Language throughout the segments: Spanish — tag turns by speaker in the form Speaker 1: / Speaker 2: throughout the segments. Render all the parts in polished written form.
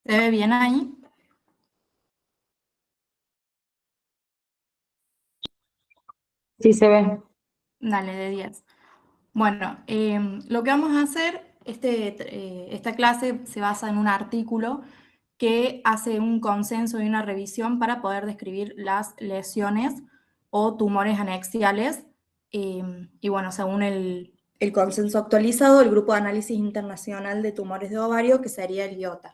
Speaker 1: ¿Se ve bien ahí?
Speaker 2: Sí se ve.
Speaker 1: Dale, de 10. Bueno, lo que vamos a hacer, esta clase se basa en un artículo que hace un consenso y una revisión para poder describir las lesiones o tumores anexiales. Y bueno, según el consenso actualizado, el Grupo de Análisis Internacional de Tumores de Ovario, que sería el IOTA.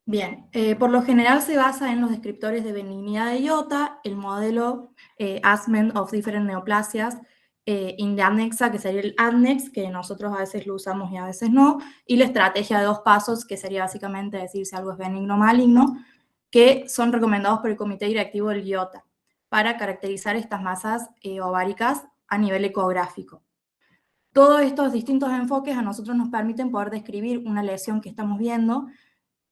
Speaker 1: Bien, por lo general se basa en los descriptores de benignidad de IOTA, el modelo Assessment of Different Neoplasias in the Anexa, que sería el ADNEX, que nosotros a veces lo usamos y a veces no, y la estrategia de 2 pasos, que sería básicamente decir si algo es benigno o maligno, que son recomendados por el comité directivo del IOTA para caracterizar estas masas ováricas a nivel ecográfico. Todos estos distintos enfoques a nosotros nos permiten poder describir una lesión que estamos viendo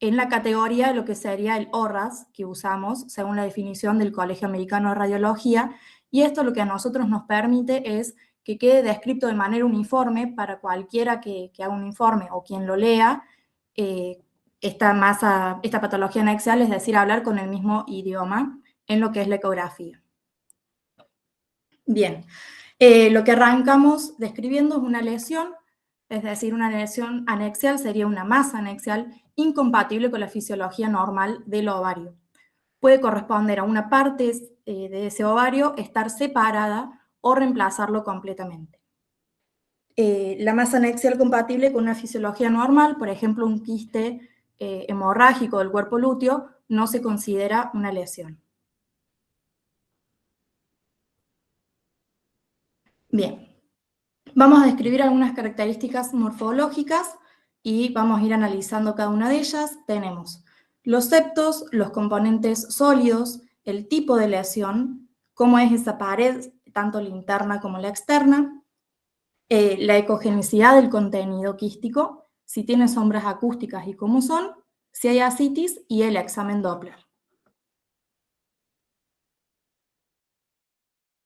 Speaker 1: en la categoría de lo que sería el ORRAS que usamos según la definición del Colegio Americano de Radiología, y esto lo que a nosotros nos permite es que quede descrito de manera uniforme para cualquiera que haga un informe o quien lo lea esta patología anexial, es decir, hablar con el mismo idioma en lo que es la ecografía. Bien, lo que arrancamos describiendo es una lesión, es decir, una lesión anexial sería una masa anexial incompatible con la fisiología normal del ovario. Puede corresponder a una parte de ese ovario estar separada o reemplazarlo completamente. La masa anexial compatible con una fisiología normal, por ejemplo, un quiste hemorrágico del cuerpo lúteo, no se considera una lesión. Bien, vamos a describir algunas características morfológicas y vamos a ir analizando cada una de ellas. Tenemos los septos, los componentes sólidos, el tipo de lesión, cómo es esa pared, tanto la interna como la externa, la ecogenicidad del contenido quístico, si tiene sombras acústicas y cómo son, si hay ascitis y el examen Doppler.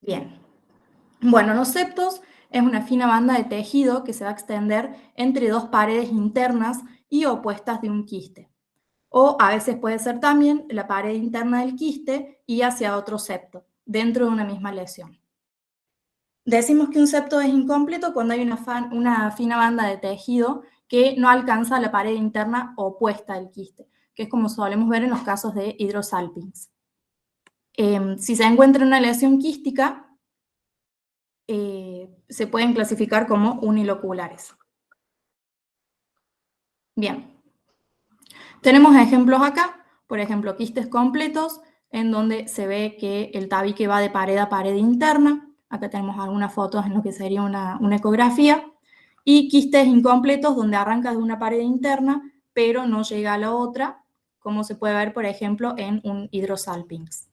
Speaker 1: Bien. Bueno, los septos es una fina banda de tejido que se va a extender entre 2 paredes internas y opuestas de un quiste. O a veces puede ser también la pared interna del quiste y hacia otro septo, dentro de una misma lesión. Decimos que un septo es incompleto cuando hay una fina banda de tejido que no alcanza la pared interna opuesta del quiste, que es como solemos ver en los casos de hidrosalpinx. Si se encuentra una lesión quística, se pueden clasificar como uniloculares. Bien, tenemos ejemplos acá, por ejemplo, quistes completos, en donde se ve que el tabique va de pared a pared interna. Acá tenemos algunas fotos en lo que sería una ecografía. Y quistes incompletos, donde arranca de una pared interna, pero no llega a la otra, como se puede ver, por ejemplo, en un hidrosalpinx.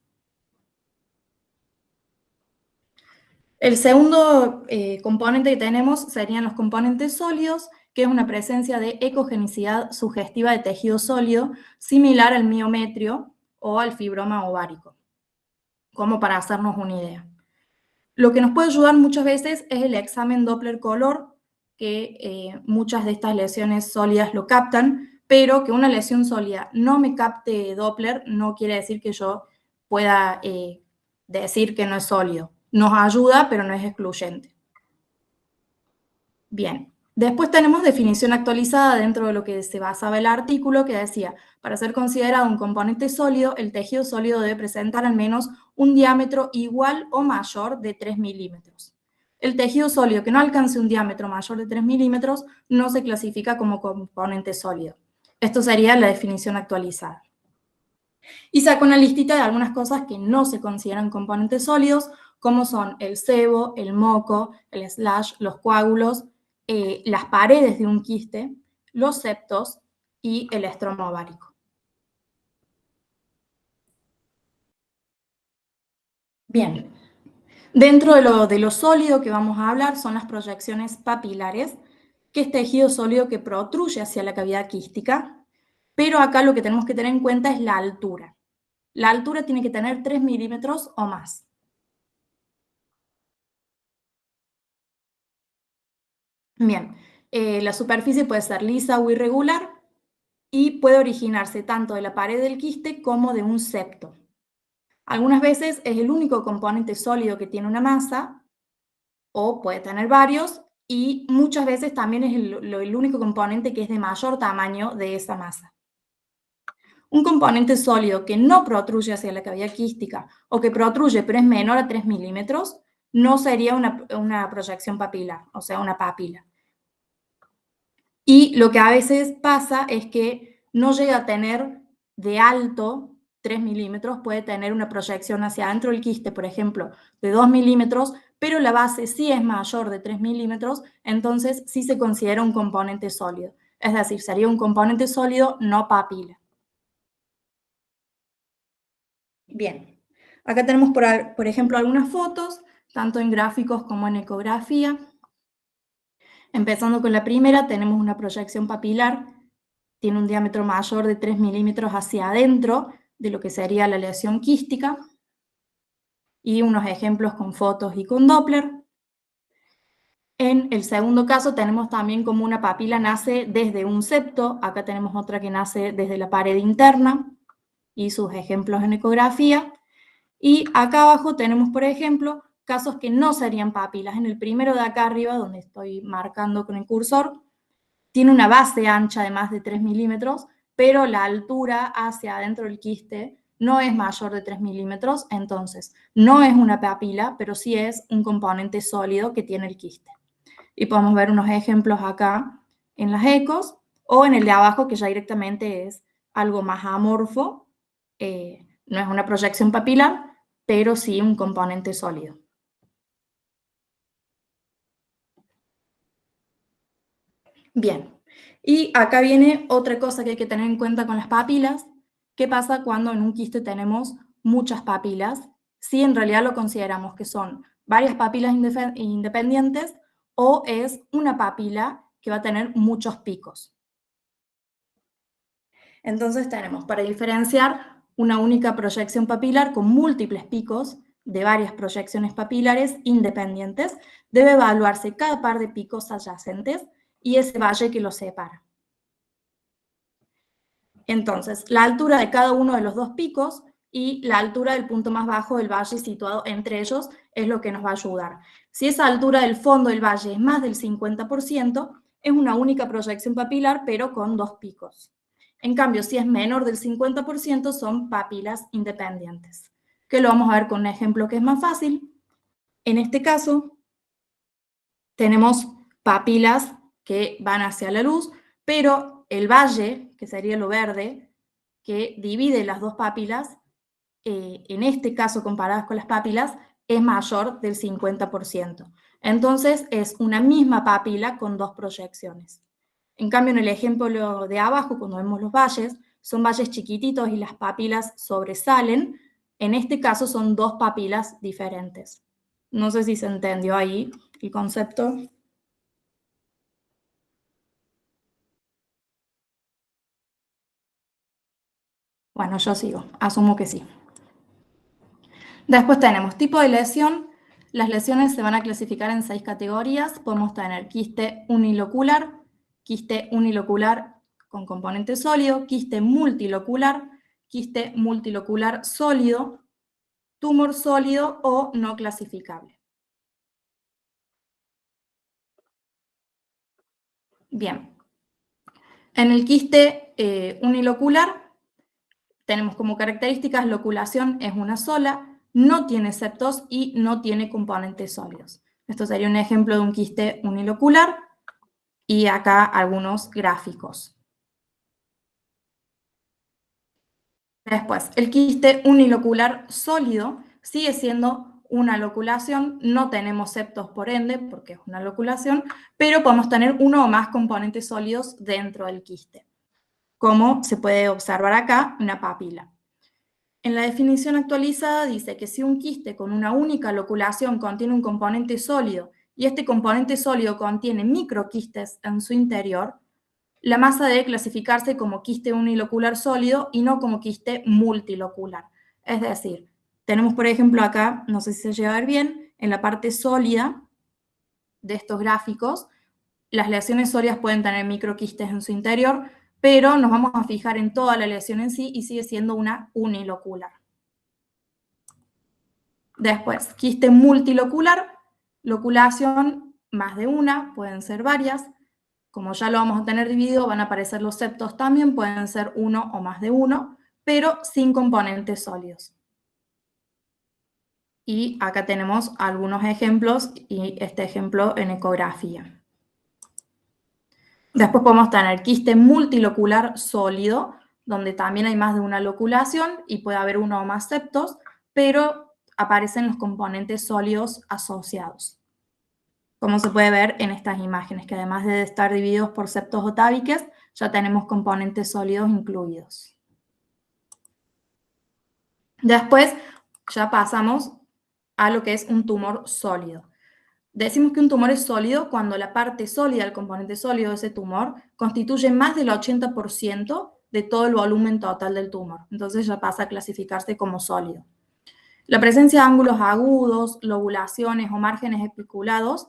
Speaker 1: El segundo componente que tenemos serían los componentes sólidos, que es una presencia de ecogenicidad sugestiva de tejido sólido, similar al miometrio o al fibroma ovárico, como para hacernos una idea. Lo que nos puede ayudar muchas veces es el examen Doppler color, que muchas de estas lesiones sólidas lo captan, pero que una lesión sólida no me capte Doppler no quiere decir que yo pueda decir que no es sólido. Nos ayuda, pero no es excluyente. Bien, después tenemos definición actualizada dentro de lo que se basaba el artículo, que decía, para ser considerado un componente sólido, el tejido sólido debe presentar al menos un diámetro igual o mayor de 3 milímetros. El tejido sólido que no alcance un diámetro mayor de 3 milímetros no se clasifica como componente sólido. Esto sería la definición actualizada. Y saco una listita de algunas cosas que no se consideran componentes sólidos, como son el sebo, el moco, el slash, los coágulos, las paredes de un quiste, los septos y el estroma ovárico. Bien, dentro de lo sólido que vamos a hablar son las proyecciones papilares, que es tejido sólido que protruye hacia la cavidad quística, pero acá lo que tenemos que tener en cuenta es la altura. La altura tiene que tener 3 milímetros o más. Bien, la superficie puede ser lisa o irregular, y puede originarse tanto de la pared del quiste como de un septo. Algunas veces es el único componente sólido que tiene una masa, o puede tener varios, y muchas veces también es el único componente que es de mayor tamaño de esa masa. Un componente sólido que no protruye hacia la cavidad quística o que protruye pero es menor a 3 milímetros, no sería una proyección papilar, o sea, una papila. Y lo que a veces pasa es que no llega a tener de alto 3 milímetros, puede tener una proyección hacia adentro del quiste, por ejemplo, de 2 milímetros, pero la base sí es mayor de 3 milímetros, entonces sí se considera un componente sólido. Es decir, sería un componente sólido, no papila. Bien, acá tenemos, por ejemplo, algunas fotos, tanto en gráficos como en ecografía. Empezando con la primera, tenemos una proyección papilar, tiene un diámetro mayor de 3 milímetros hacia adentro de lo que sería la lesión quística, y unos ejemplos con fotos y con Doppler. En el segundo caso tenemos también como una papila nace desde un septo, acá tenemos otra que nace desde la pared interna, y sus ejemplos en ecografía. Y acá abajo tenemos, por ejemplo, casos que no serían papilas. En el primero de acá arriba, donde estoy marcando con el cursor, tiene una base ancha de más de 3 milímetros, pero la altura hacia adentro del quiste no es mayor de 3 milímetros, entonces no es una papila, pero sí es un componente sólido que tiene el quiste. Y podemos ver unos ejemplos acá en las ecos, o en el de abajo, que ya directamente es algo más amorfo, no es una proyección papilar, pero sí un componente sólido. Bien, y acá viene otra cosa que hay que tener en cuenta con las papilas. ¿Qué pasa cuando en un quiste tenemos muchas papilas? Si en realidad lo consideramos que son varias papilas independientes o es una papila que va a tener muchos picos. Entonces tenemos, para diferenciar, una única proyección papilar con múltiples picos de varias proyecciones papilares independientes. Debe evaluarse cada par de picos adyacentes y ese valle que los separa. Entonces, la altura de cada uno de los dos picos y la altura del punto más bajo del valle situado entre ellos es lo que nos va a ayudar. Si esa altura del fondo del valle es más del 50%, es una única proyección papilar, pero con dos picos. En cambio, si es menor del 50%, son papilas independientes, que lo vamos a ver con un ejemplo que es más fácil. En este caso, tenemos papilas que van hacia la luz, pero el valle, que sería lo verde, que divide las dos papilas, en este caso comparadas con las papilas, es mayor del 50%. Entonces es una misma papila con dos proyecciones. En cambio, en el ejemplo de abajo, cuando vemos los valles, son valles chiquititos y las papilas sobresalen. En este caso son dos papilas diferentes. No sé si se entendió ahí el concepto. Bueno, yo sigo, asumo que sí. Después tenemos tipo de lesión. Las lesiones se van a clasificar en 6 categorías. Podemos tener quiste unilocular con componente sólido, quiste multilocular sólido, tumor sólido o no clasificable. Bien. En el quiste unilocular tenemos como características loculación es una sola, no tiene septos y no tiene componentes sólidos. Esto sería un ejemplo de un quiste unilocular y acá algunos gráficos. Después, el quiste unilocular sólido sigue siendo una loculación, no tenemos septos por ende, porque es una loculación, pero podemos tener uno o más componentes sólidos dentro del quiste, como se puede observar acá, una papila. En la definición actualizada dice que si un quiste con una única loculación contiene un componente sólido y este componente sólido contiene microquistes en su interior, la masa debe clasificarse como quiste unilocular sólido y no como quiste multilocular. Es decir, tenemos por ejemplo acá, no sé si se llega a ver bien, en la parte sólida de estos gráficos, las lesiones sólidas pueden tener microquistes en su interior, pero nos vamos a fijar en toda la lesión en sí y sigue siendo una unilocular. Después, quiste multilocular, loculación más de una, pueden ser varias. Como ya lo vamos a tener dividido, van a aparecer los septos también, pueden ser uno o más de uno, pero sin componentes sólidos. Y acá tenemos algunos ejemplos y este ejemplo en ecografía. Después podemos tener quiste multilocular sólido, donde también hay más de una loculación y puede haber uno o más septos, pero aparecen los componentes sólidos asociados, como se puede ver en estas imágenes, que además de estar divididos por septos o tabiques, ya tenemos componentes sólidos incluidos. Después ya pasamos a lo que es un tumor sólido. Decimos que un tumor es sólido cuando la parte sólida, el componente sólido de ese tumor, constituye más del 80% de todo el volumen total del tumor. Entonces ya pasa a clasificarse como sólido. La presencia de ángulos agudos, lobulaciones o márgenes espiculados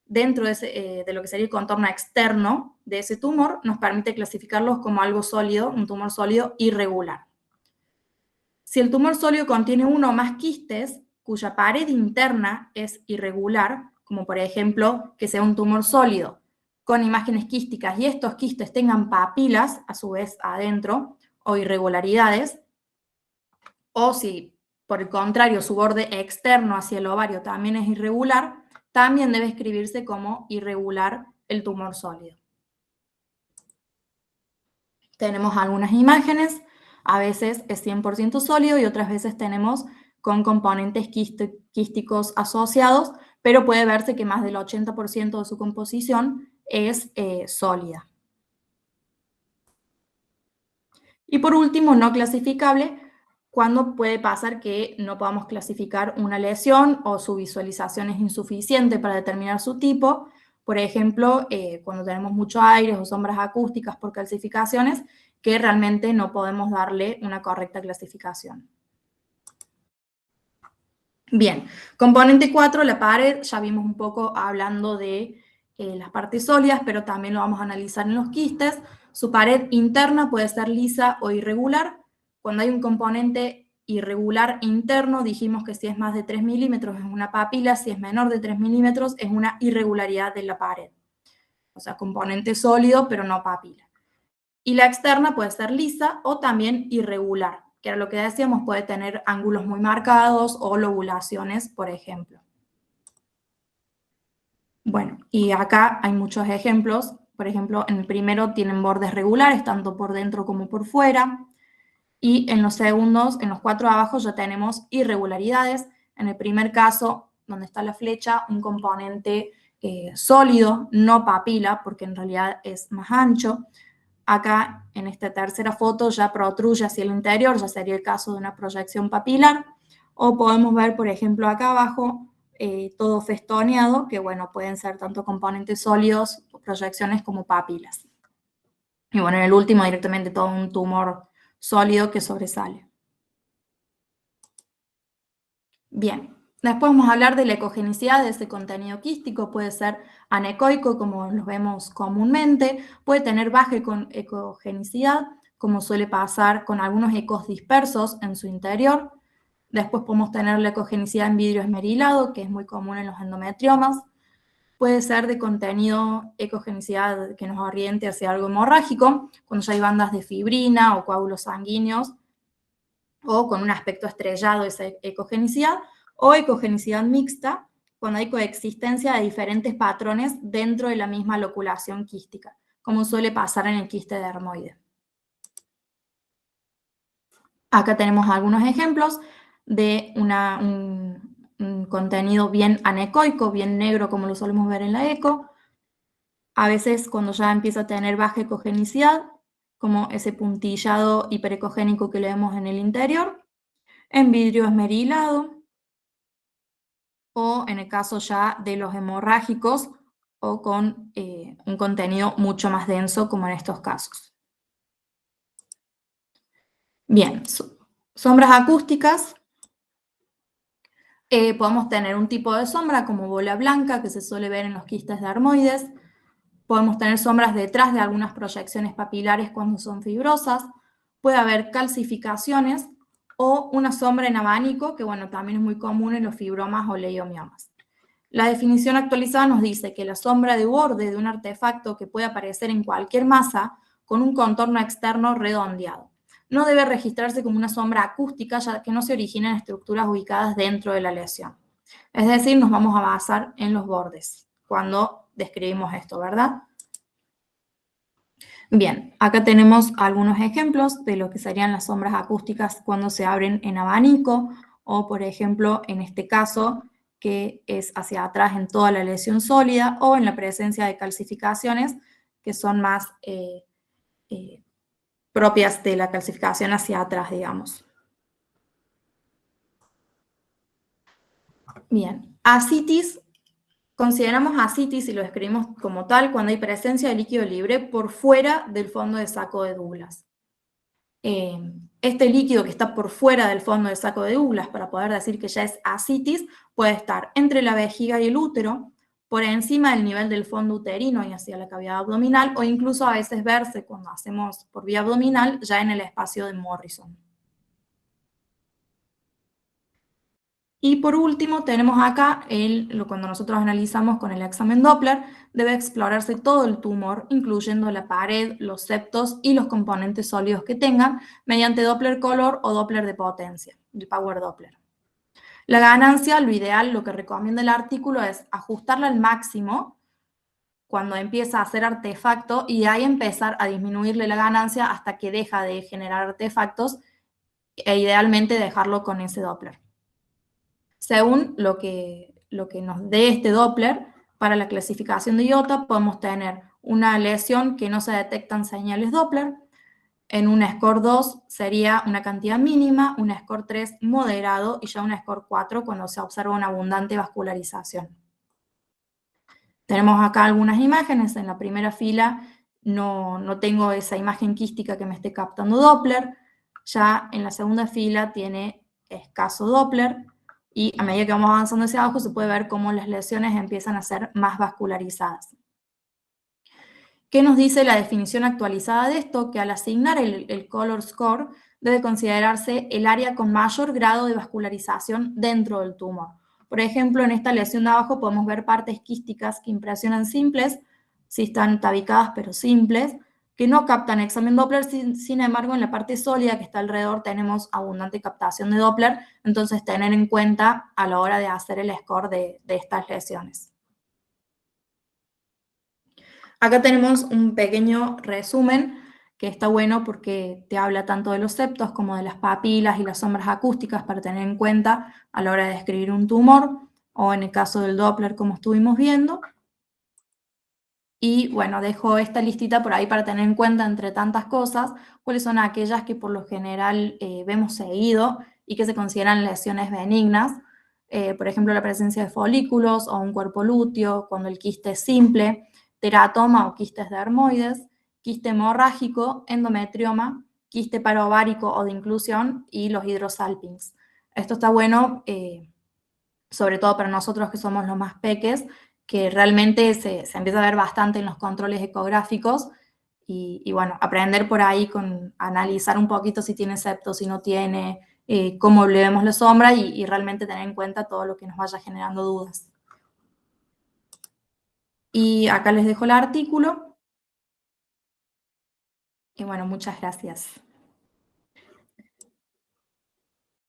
Speaker 1: dentro de lo que sería el contorno externo de ese tumor nos permite clasificarlos como algo sólido, un tumor sólido irregular. Si el tumor sólido contiene uno o más quistes cuya pared interna es irregular, como por ejemplo que sea un tumor sólido con imágenes quísticas y estos quistes tengan papilas a su vez adentro o irregularidades, o si por el contrario su borde externo hacia el ovario también es irregular, también debe escribirse como irregular el tumor sólido. Tenemos algunas imágenes, a veces es 100% sólido y otras veces tenemos con componentes quísticos asociados, pero puede verse que más del 80% de su composición es sólida. Y por último, no clasificable, cuando puede pasar que no podamos clasificar una lesión o su visualización es insuficiente para determinar su tipo. Por ejemplo, cuando tenemos mucho aire o sombras acústicas por calcificaciones, que realmente no podemos darle una correcta clasificación. Bien, componente 4, la pared, ya vimos un poco hablando de las partes sólidas, pero también lo vamos a analizar en los quistes. Su pared interna puede ser lisa o irregular. Cuando hay un componente irregular interno, dijimos que si es más de 3 milímetros es una papila, si es menor de 3 milímetros es una irregularidad de la pared. O sea, componente sólido, pero no papila. Y la externa puede ser lisa o también irregular, que era lo que decíamos, puede tener ángulos muy marcados o lobulaciones, por ejemplo. Bueno, y acá hay muchos ejemplos. Por ejemplo, en el primero tienen bordes regulares, tanto por dentro como por fuera. Y en los segundos, en los 4 de abajo, ya tenemos irregularidades. En el primer caso, donde está la flecha, un componente sólido, no papila, porque en realidad es más ancho. Acá, en esta tercera foto, ya protruye hacia el interior, ya sería el caso de una proyección papilar. O podemos ver, por ejemplo, acá abajo, todo festoneado, que bueno, pueden ser tanto componentes sólidos, proyecciones como papilas. Y bueno, en el último directamente todo un tumor sólido que sobresale. Bien, después vamos a hablar de la ecogenicidad de ese contenido quístico. Puede ser anecoico, como lo vemos comúnmente, puede tener baja ecogenicidad, como suele pasar con algunos ecos dispersos en su interior. Después podemos tener la ecogenicidad en vidrio esmerilado, que es muy común en los endometriomas. Puede ser de contenido ecogenicidad que nos oriente hacia algo hemorrágico, cuando ya hay bandas de fibrina o coágulos sanguíneos, o con un aspecto estrellado esa ecogenicidad, o ecogenicidad mixta, cuando hay coexistencia de diferentes patrones dentro de la misma loculación quística, como suele pasar en el quiste dermoide. Acá tenemos algunos ejemplos de un contenido bien anecoico, bien negro, como lo solemos ver en la eco. A veces cuando ya empieza a tener baja ecogenicidad, como ese puntillado hiperecogénico que le vemos en el interior, en vidrio esmerilado, o en el caso ya de los hemorrágicos, o con un contenido mucho más denso, como en estos casos. Bien, sombras acústicas. Podemos tener un tipo de sombra como bola blanca, que se suele ver en los quistes dermoides. Podemos tener sombras detrás de algunas proyecciones papilares cuando son fibrosas. Puede haber calcificaciones o una sombra en abanico, que bueno, también es muy común en los fibromas o leiomiomas. La definición actualizada nos dice que la sombra de borde de un artefacto que puede aparecer en cualquier masa con un contorno externo redondeado. No debe registrarse como una sombra acústica, ya que no se origina en estructuras ubicadas dentro de la lesión. Es decir, nos vamos a basar en los bordes cuando describimos esto, ¿verdad? Bien, acá tenemos algunos ejemplos de lo que serían las sombras acústicas cuando se abren en abanico o, por ejemplo, en este caso, que es hacia atrás en toda la lesión sólida o en la presencia de calcificaciones que son más propias de la calcificación hacia atrás, digamos. Bien, ascitis. Consideramos ascitis y lo describimos como tal cuando hay presencia de líquido libre por fuera del fondo de saco de Douglas. Este líquido que está por fuera del fondo del saco de Douglas, para poder decir que ya es ascitis, puede estar entre la vejiga y el útero, por encima del nivel del fondo uterino y hacia la cavidad abdominal, o incluso a veces verse cuando hacemos por vía abdominal ya en el espacio de Morrison. Y por último tenemos acá, cuando nosotros analizamos con el examen Doppler, debe explorarse todo el tumor, incluyendo la pared, los septos y los componentes sólidos que tengan, mediante Doppler color o Doppler de potencia, el Power Doppler. La ganancia, lo ideal, lo que recomienda el artículo es ajustarla al máximo cuando empieza a hacer artefacto y de ahí empezar a disminuirle la ganancia hasta que deja de generar artefactos e idealmente dejarlo con ese Doppler. Según lo que nos dé este Doppler, para la clasificación de IOTA podemos tener una lesión que no se detectan señales Doppler. En un score 2 sería una cantidad mínima, un score 3 moderado y ya un score 4 cuando se observa una abundante vascularización. Tenemos acá algunas imágenes. En la primera fila no tengo esa imagen quística que me esté captando Doppler. Ya en la segunda fila tiene escaso Doppler. Y a medida que vamos avanzando hacia abajo se puede ver cómo las lesiones empiezan a ser más vascularizadas. ¿Qué nos dice la definición actualizada de esto? Que al asignar el color score debe considerarse el área con mayor grado de vascularización dentro del tumor. Por ejemplo, en esta lesión de abajo podemos ver partes quísticas que impresionan simples, si están tabicadas pero simples, que no captan examen Doppler, sin embargo en la parte sólida que está alrededor tenemos abundante captación de Doppler, entonces tener en cuenta a la hora de hacer el score de estas lesiones. Acá tenemos un pequeño resumen que está bueno porque te habla tanto de los septos como de las papilas y las sombras acústicas para tener en cuenta a la hora de describir un tumor o en el caso del Doppler como estuvimos viendo. Y bueno, dejo esta listita por ahí para tener en cuenta, entre tantas cosas, cuáles son aquellas que por lo general vemos seguido y que se consideran lesiones benignas. Por ejemplo, la presencia de folículos o un cuerpo lúteo, cuando el quiste es simple, teratoma o quistes dermoides, quiste hemorrágico, endometrioma, quiste parovárico o de inclusión y los hidrosalpings. Esto está bueno, sobre todo para nosotros que somos los más peques, que realmente se empieza a ver bastante en los controles ecográficos y bueno, aprender por ahí con analizar un poquito si tiene septo, si no tiene, cómo le vemos la sombra y realmente tener en cuenta todo lo que nos vaya generando dudas. Y acá les dejo el artículo. Y bueno, muchas gracias.